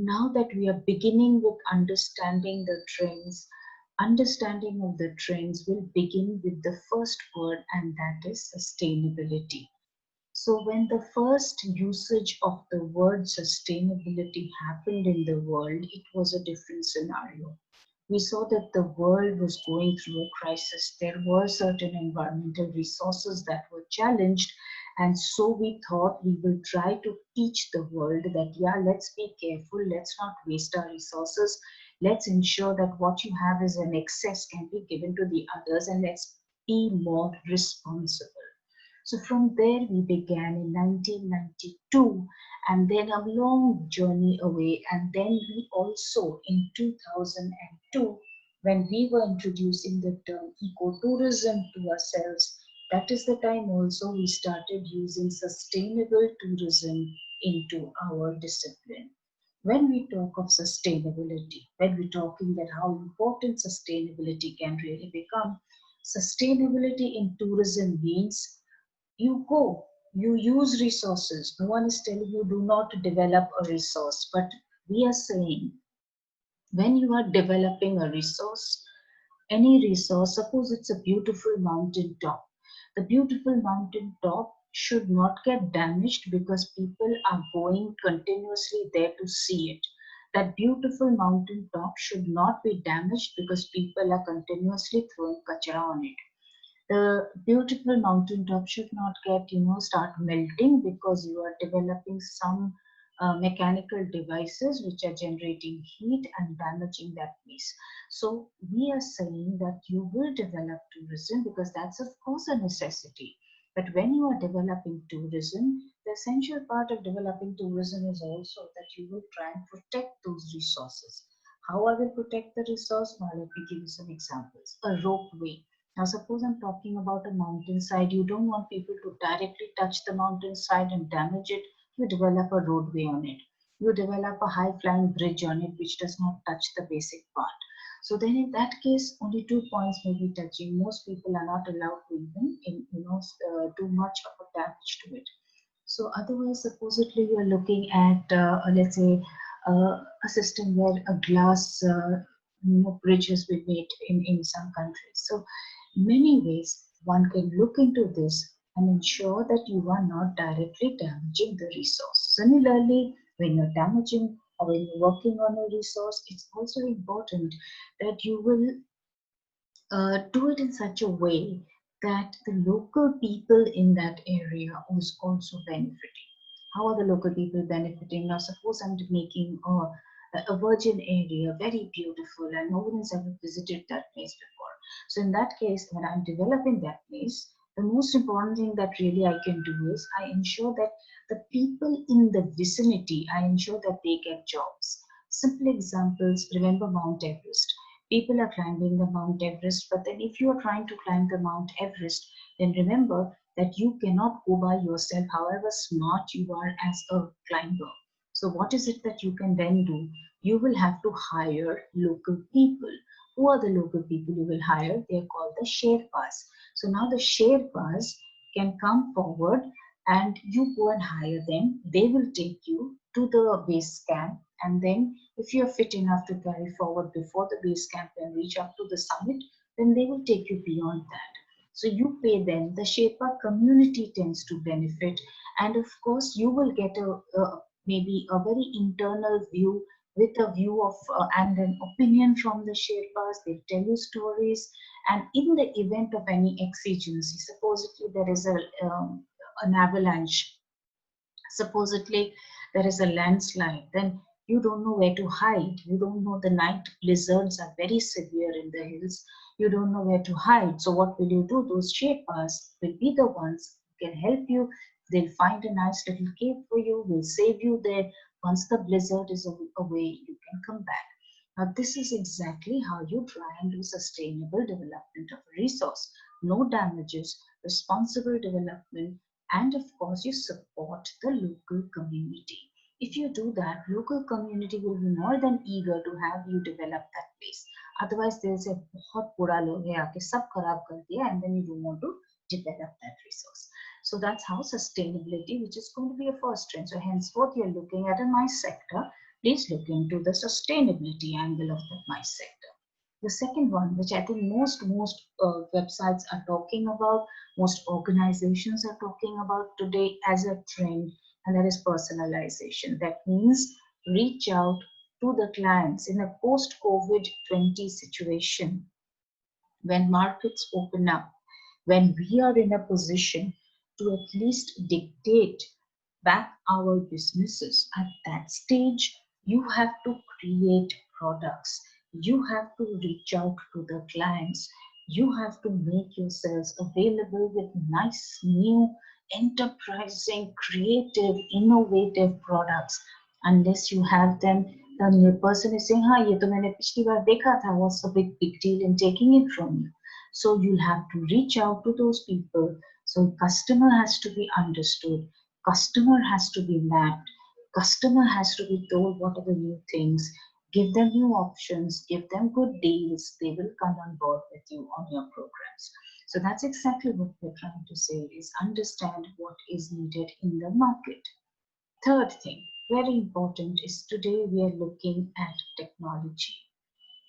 Now that we are beginning with understanding the trends, understanding of the trends will begin with the first word, and that is sustainability. So, when the first usage of the word sustainability happened in the world, it was a different scenario. We saw that the world was going through a crisis. There were certain environmental resources that were challenged, and so we thought we will try to teach the world that, yeah, let's be careful, let's not waste our resources, let's ensure that what you have is an excess can be given to the others, and let's be more responsible. So from there we began in 1992, and then a long journey away. And then we also in 2002, when we were introducing the term ecotourism to ourselves, that is the time also we started using sustainable tourism into our discipline. When we talk of sustainability, when we're talking that how important sustainability can really become, sustainability in tourism means you go, you use resources. No one is telling you do not develop a resource, but we are saying when you are developing a resource, any resource, suppose it's a beautiful mountain top. The beautiful mountain top should not get damaged because people are going continuously there to see it. That beautiful mountain top should not be damaged because people are continuously throwing kachara on it. The beautiful mountaintop should not get, start melting because you are developing some mechanical devices which are generating heat and damaging that place. So we are saying that you will develop tourism because that's of course a necessity. But when you are developing tourism, the essential part of developing tourism is also that you will try and protect those resources. How I will protect the resource? Now let me give you some examples. A ropeway. Now, suppose I'm talking about a mountainside. You don't want people to directly touch the mountainside and damage it. You develop a roadway on it. You develop a high flying bridge on it which does not touch the basic part. So then in that case, only 2 points may be touching. Most people are not allowed to even, do much of a damage to it. So otherwise, supposedly you are looking at, let's say, a system where a glass, bridge has been made in some countries. So many ways one can look into this and ensure that you are not directly damaging the resource. Similarly, when you're damaging or when you're working on a resource, it's also important that you will do it in such a way that the local people in that area is also benefiting. How are the local people benefiting? Now, suppose I'm making a virgin area very beautiful and no one has ever visited that place before. So, in that case, when I'm developing that place, the most important thing that really I can do is I ensure that the people in the vicinity, I ensure that they get jobs. Simple examples, remember Mount Everest. People are climbing the Mount Everest, but then if you are trying to climb the Mount Everest, then remember that you cannot go by yourself, however smart you are as a climber. So, what is it that you can then do? You will have to hire local people. Who are the local people you will hire? They are called the Sherpas. So, now the Sherpas can come forward and you go and hire them. They will take you to the base camp, and then if you are fit enough to carry forward before the base camp and reach up to the summit, then they will take you beyond that. So you pay them. The Sherpa community tends to benefit, and of course you will get maybe a very internal view with a view of and an opinion from the Sherpas. They tell you stories, and in the event of any exigency, supposedly there is an avalanche, supposedly there is a landslide, then you don't know where to hide. You don't know, the night blizzards are very severe in the hills. You don't know where to hide. So what will you do? Those shapers will be the ones who can help you. They'll find a nice little cave for you, will save you there. Once the blizzard is away, you can come back. Now, this is exactly how you try and do sustainable development of a resource. No damages, responsible development, and of course, you support the local community. If you do that, local community will be more than eager to have you develop that place. Otherwise, there's a बहुत बुरा लोग है आके सब खराब कर दिया, and then you don't want to develop that resource. So that's how sustainability, which is going to be a first trend. So henceforth, you're looking at a nice sector Please look into the sustainability angle of the MICE sector. The second one, which I think most websites are talking about, most organizations are talking about today as a trend, and that is personalization. That means reach out to the clients in a post-COVID-20 situation when markets open up, when we are in a position to at least dictate back our businesses. At that stage, you have to create products. You have to reach out to the clients. You have to make yourselves available with nice, new, enterprising, creative, innovative products. Unless you have them, the new person is saying, "हाँ, ये तो मैंने पिछली बार देखा था. What's the big deal in taking it from you?" So you'll have to reach out to those people. So customer has to be understood. Customer has to be mapped. Customer has to be told what are the new things. Give them new options. Give them good deals. They will come on board with you on your programs. So that's exactly what we're trying to say is understand what is needed in the market. Third thing, very important, is today we are looking at technology.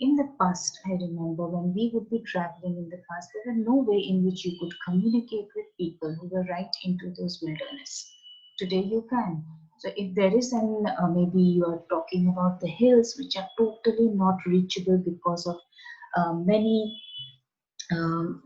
In the past, I remember when we would be traveling in the past, there were no way in which you could communicate with people who were right into those wilderness. Today you can. So if there is maybe you are talking about the hills which are totally not reachable because of many um,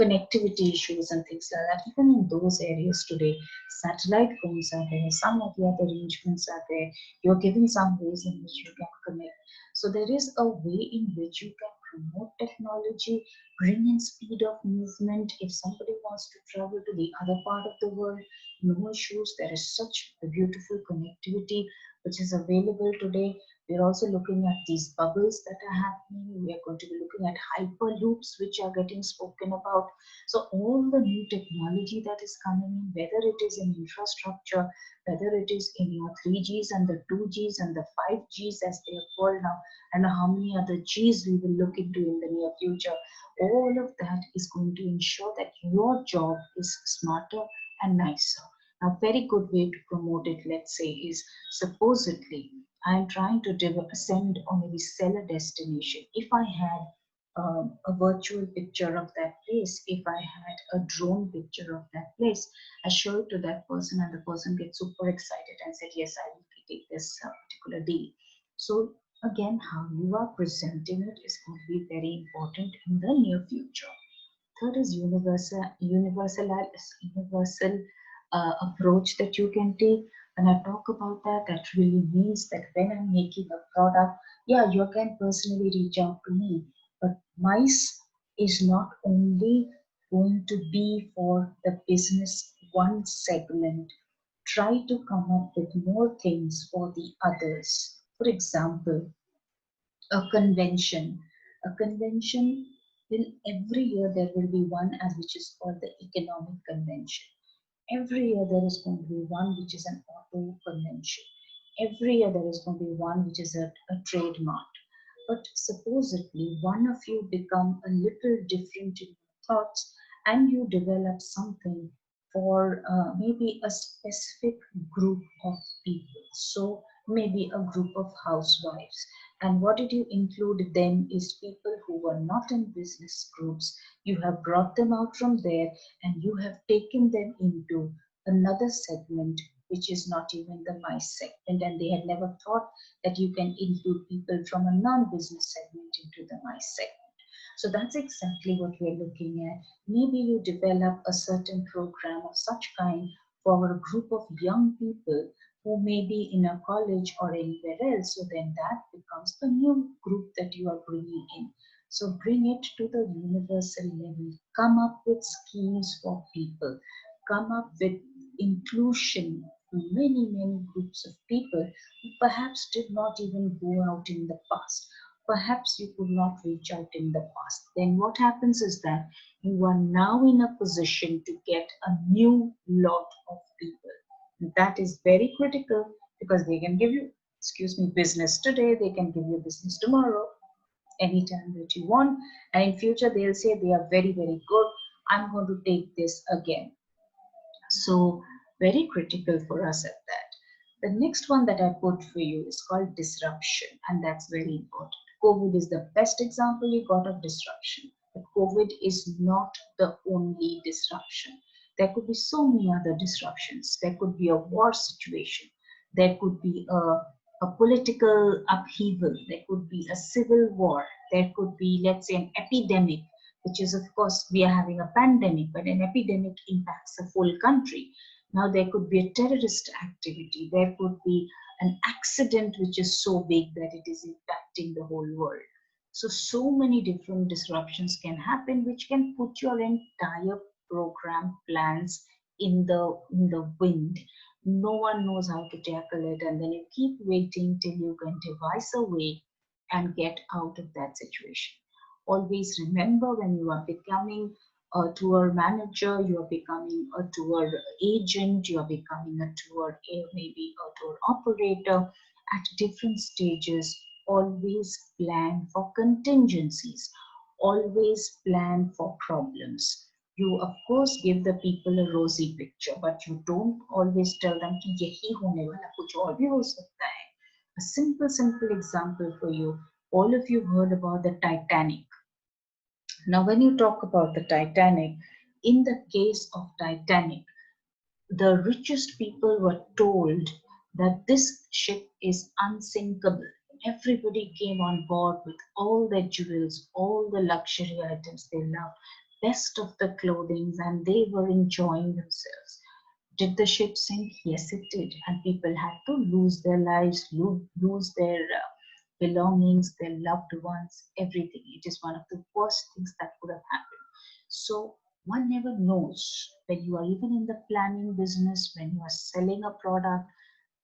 connectivity issues and things like that. Even in those areas today, satellite phones are there, some of the other arrangements are there. You're given some ways in which you can connect. So there is a way in which you can promote technology, bring in speed of movement. If somebody wants to travel to the other part of the world, no issues. There is such a beautiful connectivity which is available today. We're also looking at these bubbles that are happening. We are going to be looking at hyperloops, which are getting spoken about. So all the new technology that is coming in, whether it is in infrastructure, whether it is in your 3Gs and the 2Gs and the 5Gs as they are called now, and how many other Gs we will look into in the near future, all of that is going to ensure that your job is smarter and nicer. A very good way to promote it, let's say, is supposedly I am trying to send or maybe sell a destination. If I had a virtual picture of that place, if I had a drone picture of that place, I show it to that person and the person gets super excited and said, yes, I will take this particular deal. So again, how you are presenting it is going to be very important in the near future. Third is universal approach that you can take. When I talk about that, that really means that when I'm making a product, yeah, you can personally reach out to me, but MICE is not only going to be for the business one segment. Try to come up with more things for the others. For example, a convention. A convention will every year there will be one as which is called the economic convention. Every year there is going to be one which is an auto convention. Every year there is going to be one which is a trademark. But supposedly one of you become a little different in your thoughts and you develop something for maybe a specific group of people. So maybe a group of housewives. And what did you include then is people who were not in business groups. You have brought them out from there and you have taken them into another segment which is not even the MICE segment, and they had never thought that you can include people from a non-business segment into the MICE segment. So that's exactly what we're looking at. Maybe you develop a certain program of such kind for a group of young people who may be in a college or anywhere else. So then that becomes a new group that you are bringing in. So bring it to the universal level. Come up with schemes for people. Come up with inclusion of many groups of people who perhaps did not even go out in the past. Perhaps you could not reach out in the past. Then what happens is that you are now in a position to get a new lot of people. That is very critical because they can give you, excuse me, business today, they can give you business tomorrow, anytime that you want. And in future, they'll say they are very good. I'm going to take this again. So very critical for us at that. The next one that I put for you is called disruption, and that's very important. COVID is the best example you got of disruption. But COVID is not the only disruption. There could be so many other disruptions. There could be a war situation. There could be a political upheaval. There could be a civil war. There could be, let's say, an epidemic, which is, of course, we are having a pandemic, but an epidemic impacts a full country. Now, there could be a terrorist activity. There could be an accident which is so big that it is impacting the whole world. So many different disruptions can happen, which can put your entire program plans in the wind. No one knows how to tackle it, and then you keep waiting till you can devise a way and get out of that situation. Always remember, when you are becoming a tour manager, you are becoming a tour agent, you are becoming a tour, maybe a tour operator, at different stages, always plan for contingencies, always plan for problems. You, of course, give the people a rosy picture, but you don't always tell them कि यही होने वाला, कुछ और भी हो सकता है. A simple example for you. All of you heard about the Titanic. Now, when you talk about the Titanic, in the case of Titanic, the richest people were told that this ship is unsinkable. Everybody came on board with all their jewels, all the luxury items they loved, best of the clothing, and they were enjoying themselves. Did the ship sink? Yes, it did. And people had to lose their lives, lose their belongings, their loved ones, everything. It is one of the worst things that could have happened. So one never knows when you are even in the planning business, when you are selling a product,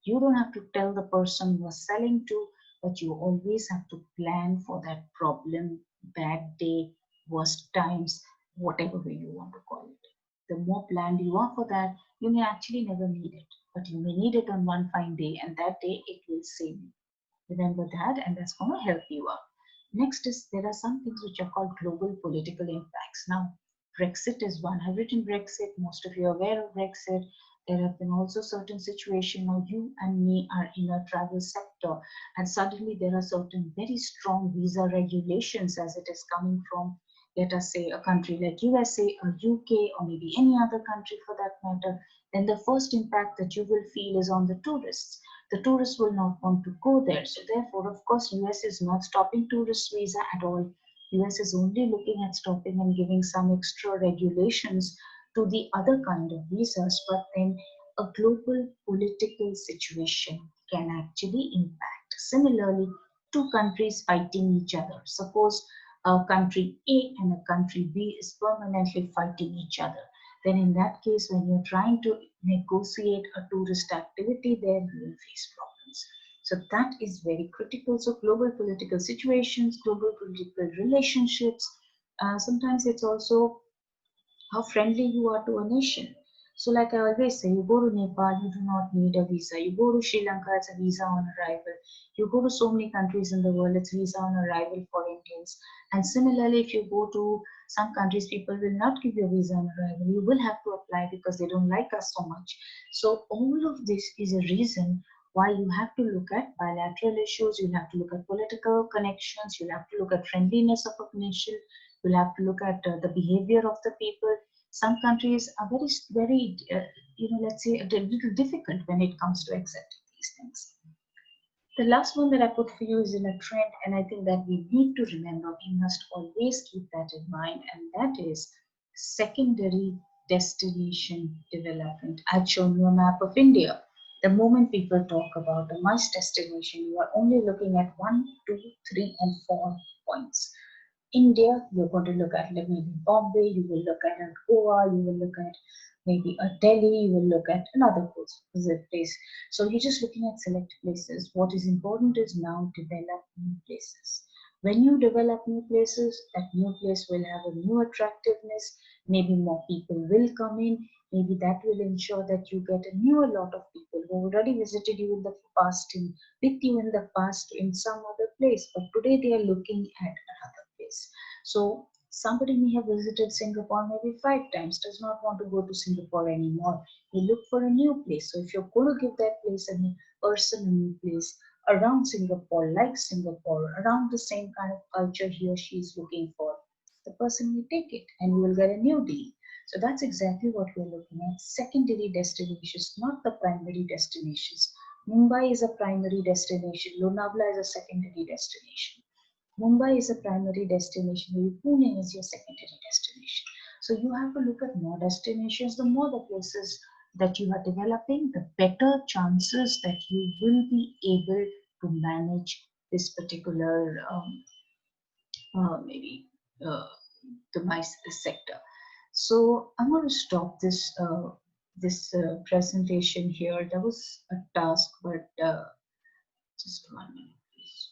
you don't have to tell the person you are selling to, but you always have to plan for that problem, bad day, worst times, whatever way you want to call it. The more planned you are for that, you may actually never need it, but you may need it on one fine day, and that day it will save you. Remember that, and that's going to help you out. Next is, there are some things which are called global political impacts. Now, Brexit is one. I've written Brexit. Most of you are aware of Brexit. There have been also certain situations now you and me are in a travel sector, and suddenly there are certain very strong visa regulations as it is coming from, let us say, a country like USA or UK or maybe any other country for that matter. Then the first impact that you will feel is on the tourists. The tourists will not want to go there. So therefore, of course, US is not stopping tourist visa at all. US is only looking at stopping and giving some extra regulations to the other kind of visas, but then a global political situation can actually impact. Similarly, two countries fighting each other. Suppose a country A and a country B is permanently fighting each other. Then in that case, when you're trying to negotiate a tourist activity there, you will face problems. So that is very critical. So global political situations, global political relationships, sometimes it's also how friendly you are to a nation. So, like I always say, you go to Nepal, you do not need a visa. You go to Sri Lanka, it's a visa on arrival. You go to so many countries in the world, it's visa on arrival for Indians. And similarly, if you go to some countries, people will not give you a visa on arrival. You will have to apply because they don't like us so much. So, all of this is a reason why you have to look at bilateral issues, you have to look at political connections, you have to look at friendliness of a nation, you'll have to look at the behavior of the people. Some countries are very, let's say, a little difficult when it comes to accepting these things. The last one that I put for you is in a trend, and I think that we need to remember, we must always keep that in mind, and that is secondary destination development. I've shown you a map of India. The moment people talk about a must destination, you are only looking at 1, 2, 3, and 4 points. India, you're going to look at maybe Bombay, you will look at Goa, you will look at maybe a Delhi, you will look at another place. So you're just looking at select places. What is important is now develop new places. When you develop new places, that new place will have a new attractiveness. Maybe more people will come in. Maybe that will ensure that you get a new lot of people who already visited you in the past, with you in the past in some other place, but today they are looking at another place. So somebody may have visited Singapore maybe 5 times, does not want to go to Singapore anymore. You look for a new place. So if you're going to give that place a person a new place around Singapore, like Singapore, around the same kind of culture he or she is looking for, the person will take it and you will get a new deal. So that's exactly what we're looking at. Secondary destinations, not the primary destinations. Mumbai is a primary destination. Lonavala is a secondary destination. Mumbai is a primary destination, maybe Pune is your secondary destination. So you have to look at more destinations. The more the places that you are developing, the better chances that you will be able to manage this particular maybe uh, the mice sector. So I'm going to stop this presentation here. That was a task, but just 1 minute, please.